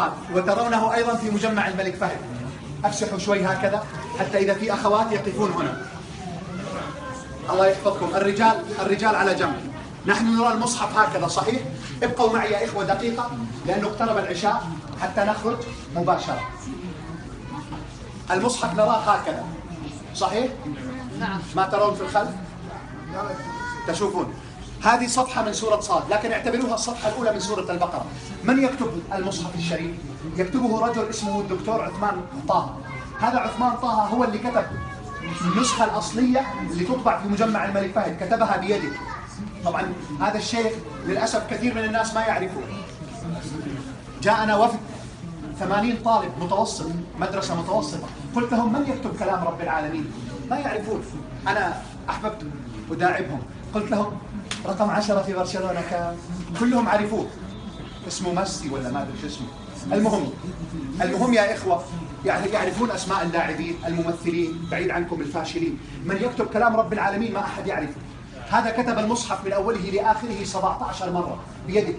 قال وترونه أيضا في مجمع الملك فهد. أفسحوا شوي هكذا حتى إذا في أخوات يقفون هنا. الله يحفظكم. الرجال على جنب. نحن نرى المصحف هكذا صحيح؟ ابقوا معي يا إخوة دقيقة لأنه اقترب العشاء حتى نخرج مباشرة. المصحف نراه هكذا صحيح؟ نعم. ما ترون في الخلف؟ تشوفون هذه صفحة من سورة صاد، لكن اعتبروها الصفحة الأولى من سورة البقرة. من يكتب المصحف الشريف؟ يكتبه رجل اسمه الدكتور عثمان طه. هذا عثمان طه هو اللي كتب النسخة الأصلية اللي تطبع في مجمع الملك فهد، كتبها بيده. طبعا هذا الشيخ للأسف كثير من الناس ما يعرفوه. جاءنا وفد 80 طالب متوسط، مدرسة متوسطة، قلت لهم من يكتب كلام رب العالمين؟ ما يعرفون. أنا أحببت أداعبهم، قلت لهم رقم 10 في برشلونة كان كلهم عرفوه، اسمه ميسي ولا ما أدري شو اسمه. المهم يا إخوة يعرفون أسماء اللاعبين الممثلين، بعيد عنكم الفاشلين. من يكتب كلام رب العالمين ما أحد يعرفه. هذا كتب المصحف من أوله لآخره 17 مرة بيده،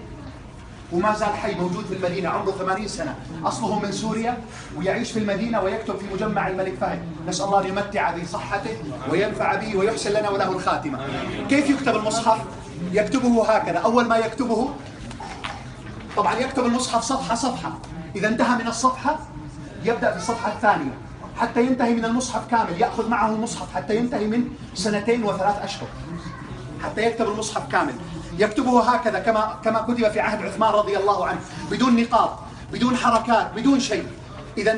وما زال حي موجود في المدينة، عمره 80 سنة، أصله من سوريا ويعيش في المدينة ويكتب في مجمع الملك فهد. نسأل الله أن يمتع بصحته وينفع به ويحسن لنا وله الخاتمة. كيف يكتب المصحف؟ يكتبه هكذا. أول ما يكتبه طبعا يكتب المصحف صفحة صفحة، إذا انتهى من الصفحة يبدأ في الصفحة الثانية حتى ينتهي من المصحف كامل. يأخذ معه المصحف حتى ينتهي من 2 و3 أشهر حتى يكتب المصحف كامل. يكتبه هكذا كما كتب في عهد عثمان رضي الله عنه، بدون نقاط، بدون حركات، بدون شيء. إذا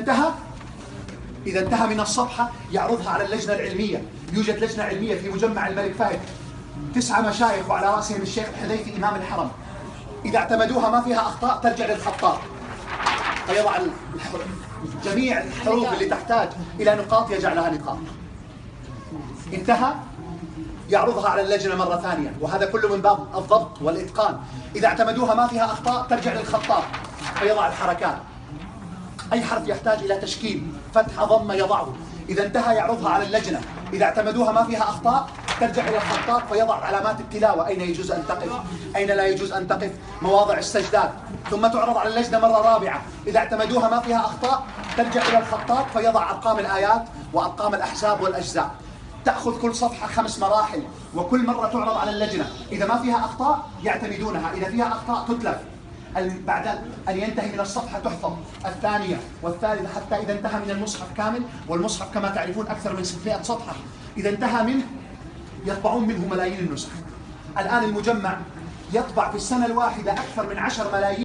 انتهى من الصفحة يعرضها على اللجنة العلمية. يوجد لجنة علمية في مجمع الملك فهد 9 مشايخ وعلى رأسهم الشيخ الحذيفي إمام الحرم. إذا اعتمدوها ما فيها أخطاء ترجع للخطاط فيضع جميع الحروف اللي تحتاج إلى نقاط يجعلها نقاط. انتهى يعرضها على اللجنة مرة ثانية، وهذا كله من باب الضبط والإتقان. إذا اعتمدوها ما فيها أخطاء ترجع للخطاط فيضع الحركات. أي حرف يحتاج إلى تشكيل فتحة ضمة يضعه. إذا انتهى يعرضها على اللجنة. إذا اعتمدوها ما فيها أخطاء ترجع إلى الخطاط فيضع علامات التلاوة، أين يجوز أن تقف، أين لا يجوز أن تقف، مواضع السجدات. ثم تعرض على اللجنة مرة رابعة. إذا اعتمدوها ما فيها أخطاء ترجع إلى الخطاط فيضع أرقام الآيات وأرقام الأحزاب والأجزاء. تأخذ كل صفحة 5 مراحل، وكل مرة تعرض على اللجنة. إذا ما فيها أخطاء يعتمدونها، إذا فيها أخطاء تتلف. بعد أن ينتهي من الصفحة تحفظ الثانية والثالثة حتى إذا انتهى من المصحف كامل. والمصحف كما تعرفون أكثر من 600 صفحة. إذا انتهى منه يطبعون منه ملايين النسخ. الآن المجمع يطبع في السنة الواحدة أكثر من 10 ملايين